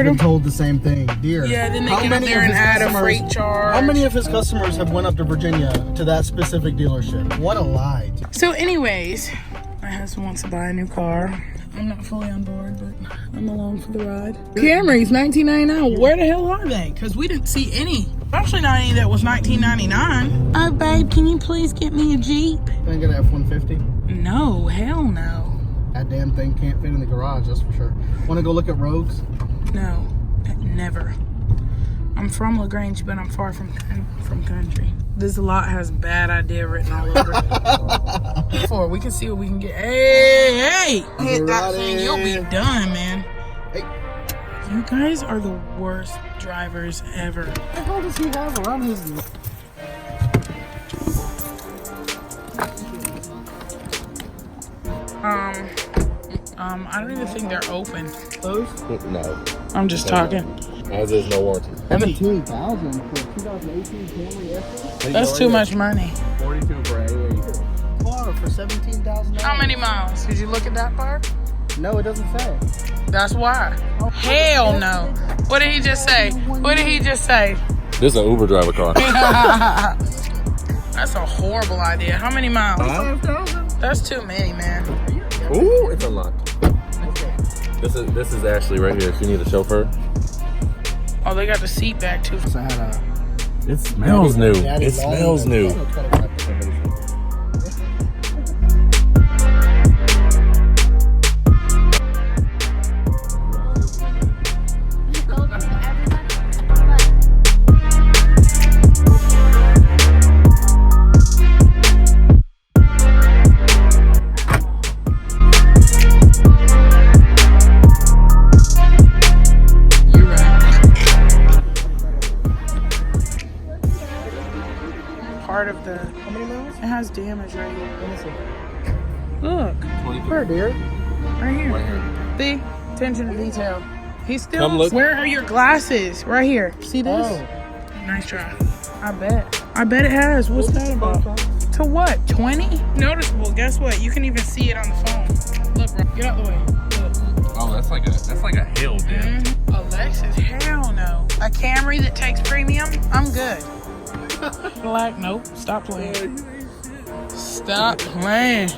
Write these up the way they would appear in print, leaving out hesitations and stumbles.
I've been told the same thing. Dear. Yeah, then they get up there and add a freight charge. How many of his customers have went up to Virginia to that specific dealership? What a lie. So anyways, my husband wants to buy a new car. I'm not fully on board, but I'm along for the ride. Camrys, $19.99. Where the hell are they? Because we didn't see any. Especially not any that was $19.99. Oh, babe, can you please get me a Jeep? Can I get an F-150? No, hell no. That damn thing can't fit in the garage, that's for sure. Want to go look at Rogues? No, never. I'm from LaGrange, but I'm far from country. This lot has bad idea written all over it. Before we can see what we can get. Hey! Hit that thing, you'll be done, man. Hey. You guys are the worst drivers ever. What the hell does he have around his... I don't even think they're open. Closed? No. I'm just talking. As is no warranty. $17,000 for 2018 Camry S. That's too much money. 42 for AA. Car for $17,000. How many miles? Did you look at that part? No, it doesn't say. That's why. Hell no. What did he just say? What did he just say? This is an Uber driver car. That's a horrible idea. How many miles? 5,000. That's too many, man. Ooh, it's unlocked. This is Ashley right here. She need a chauffeur. Oh, they got the seat back too. So I had a... It smells new. It smells new. Part of the... How many miles? It has damage right here. Let me see. Look. Where, dear? Right here. Right here. See? Attention to detail. He's still... Come look. Where are your glasses? Right here. See this? Oh. Nice try. I bet it has. What's that about? To what? 20? Noticeable. Guess what? You can even see it on the phone. Look, bro. Get out the way. Look. Oh, that's like a hill, dude. Alexis, hell no. A Camry that takes premium? I'm good. Black, nope. Stop playing. Stop playing.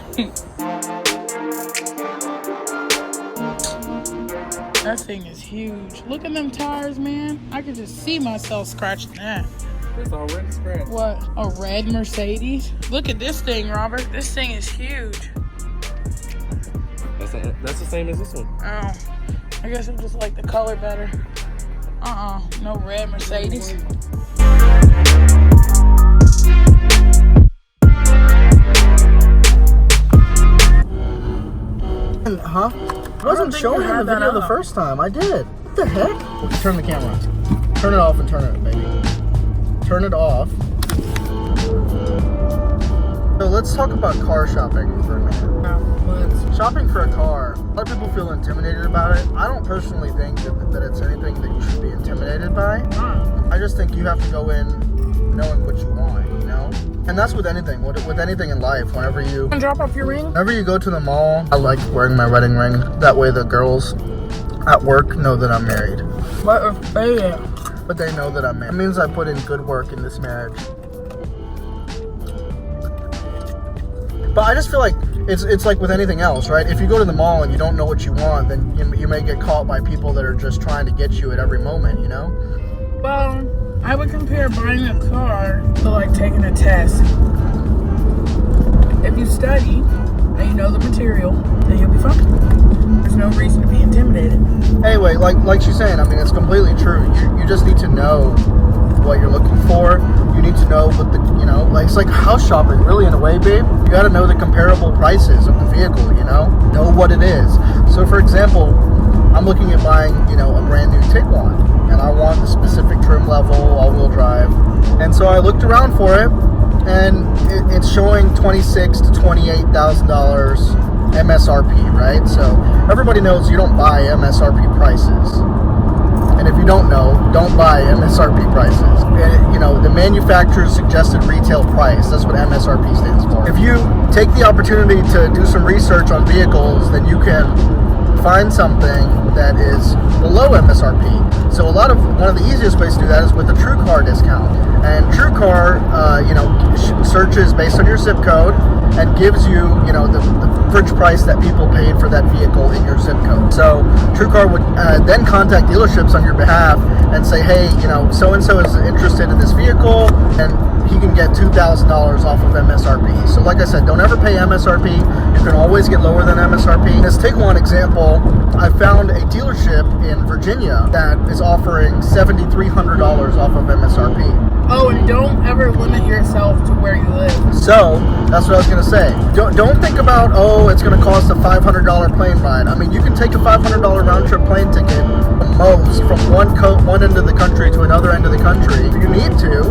That thing is huge. Look at them tires, man. I could just see myself scratching that. It's already scratched. What? A red Mercedes? Look at this thing, Robert. This thing is huge. That's the same as this one. Oh, I guess I just like the color better. No red Mercedes. Huh? I wasn't showing in the video the first time. I did. What the heck? Turn the camera on. Turn it off and turn it, baby. Turn it off. So let's talk about car shopping for a minute. Shopping for a car. A lot of people feel intimidated about it. I don't personally think that it's anything that you should be intimidated by. I just think you have to go in knowing what you want, you know? And that's with anything. With anything in life. Whenever you Drop off your ring? Whenever you go to the mall, I like wearing my wedding ring. That way the girls at work know that I'm married. But they know that I'm married. It means I put in good work in this marriage. But I just feel like it's like with anything else, right? If you go to the mall and you don't know what you want, then you may get caught by people that are just trying to get you at every moment, you know? Well, I would compare buying a car to like taking a test. If you study and you know the material, then you'll be fine. There's no reason to be intimidated. Anyway, like she's saying, I mean, it's completely true. You just need to know what you're looking for. You need to know what the, you know, like it's like house shopping, really, in a way, babe. You got to know the comparable prices of the vehicle, you know what it is. So, for example, I'm looking at buying, you know, a brand new Tiguan, and I want the specific trim level, all-wheel drive. And so I looked around for it, and it's showing $26,000 to $28,000 MSRP, right? So everybody knows you don't buy MSRP prices. And if you don't know, don't buy MSRP prices. And, you know, the manufacturer's suggested retail price, that's what MSRP stands for. If you take the opportunity to do some research on vehicles, then you can find something that is below MSRP. So one of the easiest ways to do that is with a TrueCar discount. And TrueCar, searches based on your zip code and gives you, the average price that people paid for that vehicle in your zip code. So TrueCar would then contact dealerships on your behalf and say, hey, so-and-so is interested in this vehicle, and he can get $2,000 off of MSRP. So like I said, don't ever pay MSRP. You can always get lower than MSRP. Let's take one example. I found a dealership in Virginia that is offering $7,300 off of MSRP. Oh, and don't ever limit yourself to where you live. So, that's what I was going to say. Don't think about, it's going to cost a $500 plane ride. I mean, you can take a $500 round-trip plane ticket the most from one end of the country to another end of the country. You need to.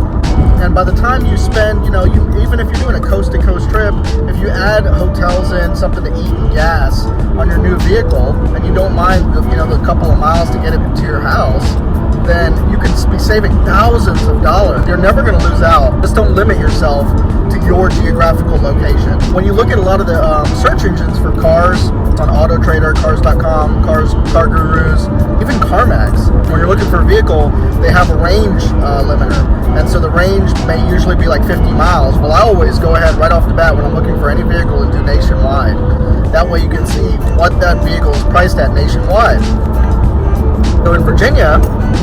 And by the time you spend, even if you're doing a coast-to-coast trip, if you add hotels in, something to eat and gas on your new vehicle, and you don't mind, the couple of miles to get it to your house, then you can be saving thousands of dollars. You're never going to lose out. Just don't limit yourself to your geographical location. When you look at a lot of the search engines for cars on AutoTrader, Cars.com, Car Gurus, even CarMax, when you're looking for a vehicle, they have a range limiter. And so the range may usually be like 50 miles. Well, I always go ahead right off the bat when I'm looking for any vehicle and do nationwide. That way you can see what that vehicle is priced at nationwide. So in Virginia,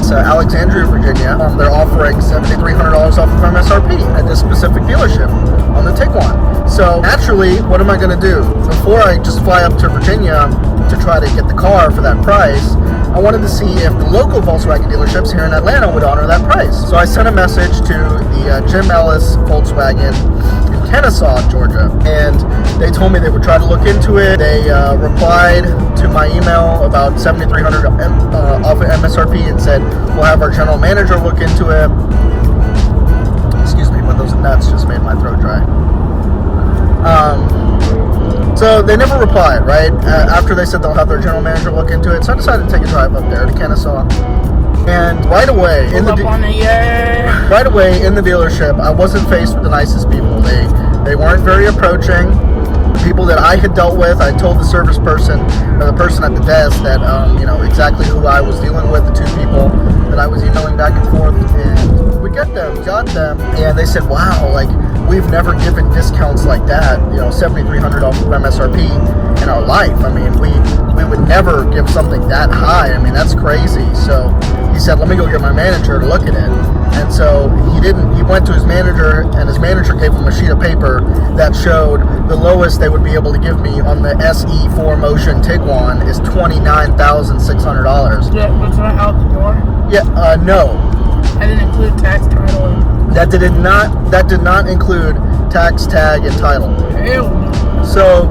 Alexandria, Virginia, they're offering $7,300 off of MSRP at this specific dealership on the Tiguan. So naturally, what am I going to do? Before I just fly up to Virginia to try to get the car for that price, I wanted to see if the local Volkswagen dealerships here in Atlanta would honor that price. So I sent a message to the Jim Ellis Volkswagen in Kennesaw, Georgia, and they told me they would try to look into it. They replied to my email about $7,300 off of MSRP and said, we'll have our general manager look into it. Excuse me, but those nuts just made my throat dry. So they never replied, right? After they said they'll have their general manager look into it, so I decided to take a drive up there to Kennesaw. And right away in the dealership, I wasn't faced with the nicest people. They weren't very approaching. The people that I had dealt with, I told the service person or the person at the desk that exactly who I was dealing with, the two people that I was emailing back and forth, and we got them, and they said, wow, like, we've never given discounts like that, $7,300 off of MSRP in our life. I mean, we would never give something that high. I mean, that's crazy. So he said, let me go get my manager to look at it. And so he went to his manager, and his manager gave him a sheet of paper that showed the lowest they would be able to give me on the SE4 Motion Tiguan is $29,600. Yeah, was that out the door? Yeah, no. I didn't include tax, title, and... That did not include tax, tag, and title. Hell no. So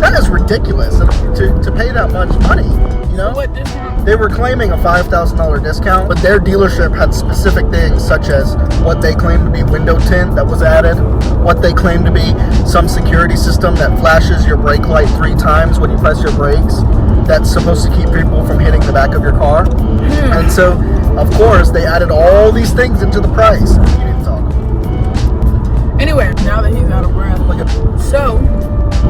that is ridiculous to pay that much money. What discount? They were claiming a $5,000 discount, but their dealership had specific things such as what they claimed to be window tint that was added, what they claimed to be some security system that flashes your brake light 3 times when you press your brakes. That's supposed to keep people from hitting the back of your car. And so, of course, they added all these things into the price. You didn't talk. Anyway, now that he's out of breath. So,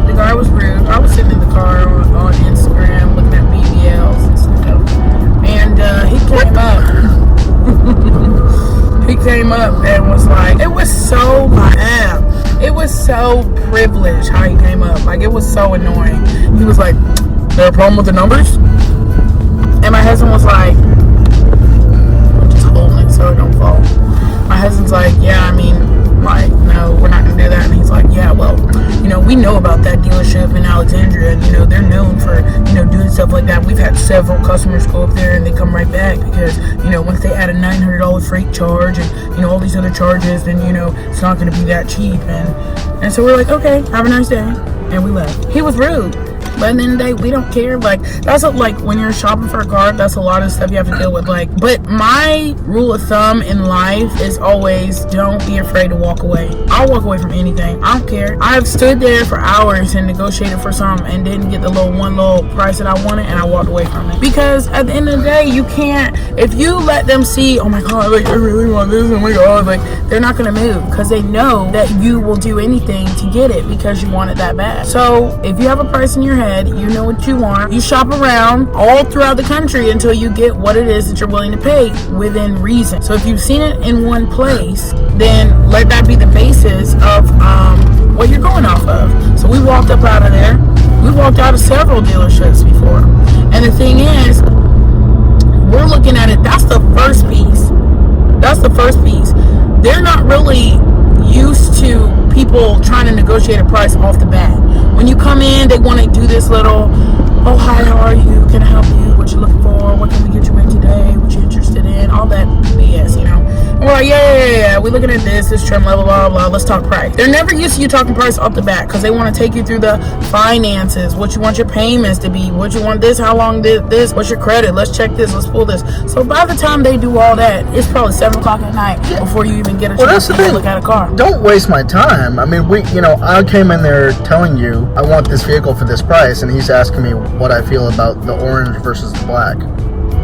the guy was rude. I was sitting in the car on Instagram looking at BBLs and stuff. And he came up. He came up and was like, it was so privileged how he came up. Like, it was so annoying. He was like, there a problem with the numbers? And my husband was like, I'm just holding it so it don't fall. My husband's like, yeah, I mean, like, no, we're not gonna do that. And he's like, yeah, well, we know about that dealership in Alexandria, and they're known for doing stuff like that. We've had several customers go up there and they come right back because once they add a $900 freight charge and all these other charges, then it's not gonna be that cheap. And so we're like, okay, have a nice day, and we left. He was rude. But at the end of the day, we don't care. Like, that's like when you're shopping for a car, that's a lot of stuff you have to deal with. Like, but my rule of thumb in life is always don't be afraid to walk away. I'll walk away from anything. I don't care. I've stood there for hours and negotiated for something and didn't get the one little price that I wanted, and I walked away from it. Because at the end of the day, you can't, if you let them see, oh my God, like, I really want this, oh my God, like, they're not going to move because they know that you will do anything to get it because you want it that bad. So if you have a price in your head, head. You know what you want. You shop around all throughout the country until you get what it is that you're willing to pay within reason. So if you've seen it in one place, then let that be the basis of what you're going off of. So we walked up out of there. We walked out of several dealerships before. And the thing is, we're looking at it, that's the first piece. That's the first piece. They're not really used to people trying to negotiate a price off the bat. When you come in, they want to do this little, oh, hi, how are you? Can I help you? What you looking for? What can we get you in today? What you interested in? All that BS, you know? And we're like, yeah. We're looking at this trim level, blah, blah, blah. Let's talk price. They're never used to you talking price off the bat because they want to take you through the finances, what you want your payments to be, what you want this, how long this, what's your credit? Let's check this, let's pull this. So by the time they do all that, it's probably 7 o'clock at night before you even get a chance to look at a car. Don't waste my time. I mean, I came in there telling you I want this vehicle for this price, and he's asking me what I feel about the orange versus the black.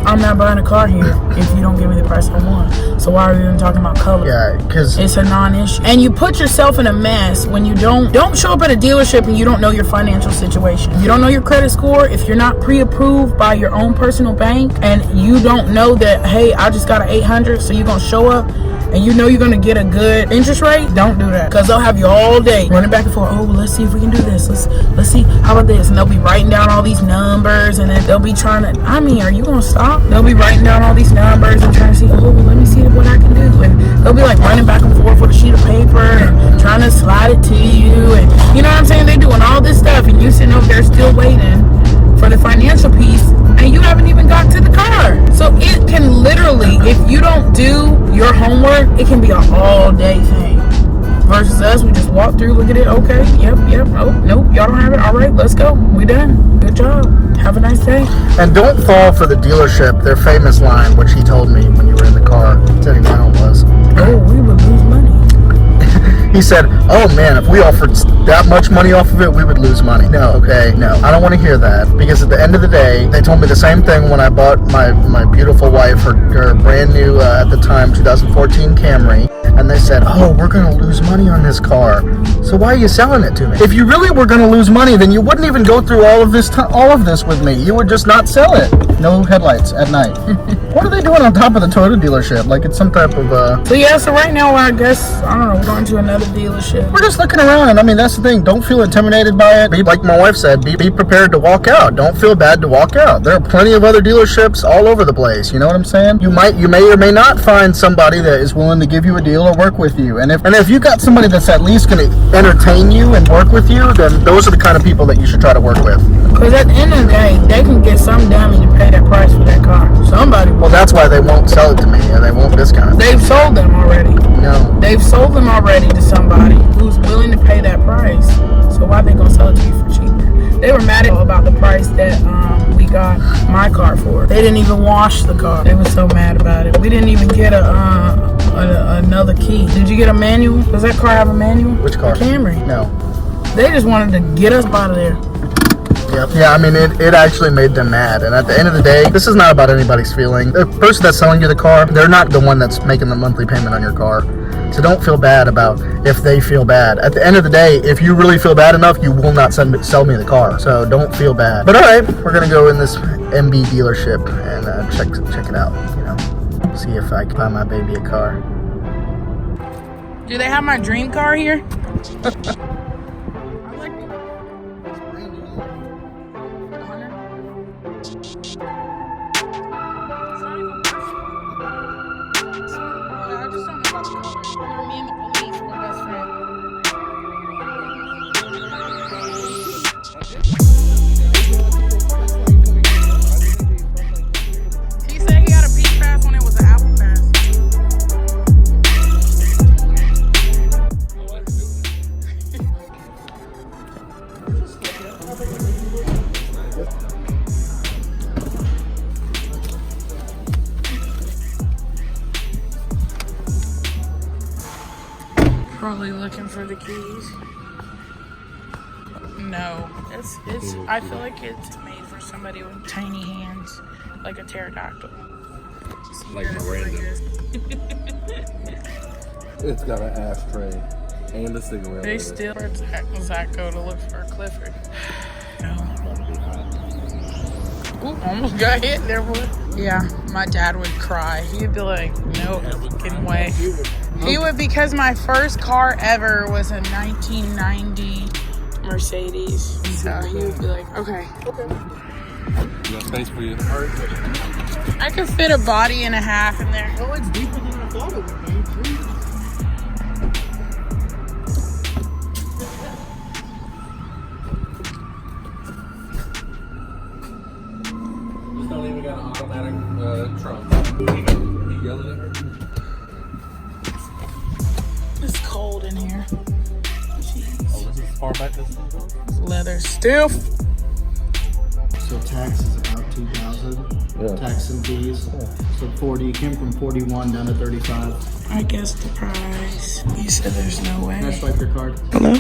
I'm not buying a car here if you don't give me the price I want. So why are we even talking about color? Yeah, because it's a non-issue. And you put yourself in a mess when you don't show up at a dealership and you don't know your financial situation. You don't know your credit score. If you're not pre-approved by your own personal bank and you don't know that, hey, I just got an 800, so you're going to show up and you know you're going to get a good interest rate, don't do that. Because they'll have you all day running back and forth. Oh, well, let's see if we can do this. Let's see. How about this? And they'll be writing down all these numbers, and then they'll be trying to, I mean, are you going to stop? They'll be writing down all these numbers and trying to see, oh, well, let me see what I can do. And they'll be like running back and forth with a sheet of paper and trying to slide it to you. And you know what I'm saying? They're doing all this stuff, and you sitting over there still waiting for the financial piece, and you haven't even got to the car. So it can literally, if you don't do your homework, it can be an all-day thing. Versus us, we just walk through, look at it, okay, yep, oh, nope, y'all don't have it, all right, let's go, we done, good job, have a nice day. And don't fall for the dealership, their famous line, which he told me when you were in the car, sitting down, was, oh, we would lose money. He said, oh man, if we offered that much money off of it, we would lose money. No, okay, no. I don't want to hear that, because at the end of the day, they told me the same thing when I bought my beautiful wife her brand new, at the time, 2014 Camry. And they said, oh, we're going to lose money on this car. So why are you selling it to me? If you really were going to lose money, then you wouldn't even go through all of this with me. You would just not sell it. No headlights at night. What are they doing on top of the Toyota dealership? Like it's some type of So right now I guess, I don't know, we're going to another dealership. We're just looking around, and I mean, that's the thing. Don't feel intimidated by it. Like my wife said, be prepared to walk out. Don't feel bad to walk out. There are plenty of other dealerships all over the place. You know what I'm saying? You may or may not find somebody that is willing to give you a deal or work with you. And if you got somebody that's at least going to entertain you and work with you, then those are the kind of people that you should try to work with. Because at the end of the day, they can get some dummy to pay that price for that car. Somebody. Well, that's why they won't sell it to me, and they won't discount it. They've sold them already. No. They've sold them already to somebody who's willing to pay that price. So why they gonna sell it to you for cheaper? They were mad about the price that we got my car for. They didn't even wash the car. They were so mad about it. We didn't even get another key. Did you get a manual? Does that car have a manual? Which car? The Camry. No. They just wanted to get us out of there. Yep. Yeah, I mean, it actually made them mad. And at the end of the day, this is not about anybody's feeling. The person that's selling you the car, they're not the one that's making the monthly payment on your car. So don't feel bad about if they feel bad. At the end of the day, if you really feel bad enough, you will not sell me the car. So don't feel bad. But all right, we're going to go in this MB dealership and check it out, you know. See if I can buy my baby a car. Do they have my dream car here? Probably looking for the keys. No, it's. I feel like it's made for somebody with tiny hands, like a pterodactyl. Like Miranda. It's got an ashtray and a cigarette. They still Zach go to look for Clifford. Ooh, almost got hit there, boy. Yeah, my dad would cry. He'd be like, no fucking way. He would, because my first car ever was a 1990 Mercedes. So he would be like, okay. You got space for your I could fit a body and a half in there. Oh, it's deeper than I thought it would be. This don't even got an automatic trunk. You yelling at her? It's cold in here. Oh, this is as far back as this goes? Leather stiff. So tax is about 2,000. Yeah. Tax and fees. So 40. It came from 41 down to 35. I guess the price. You said there's no Can I way. swipe your card? Hello?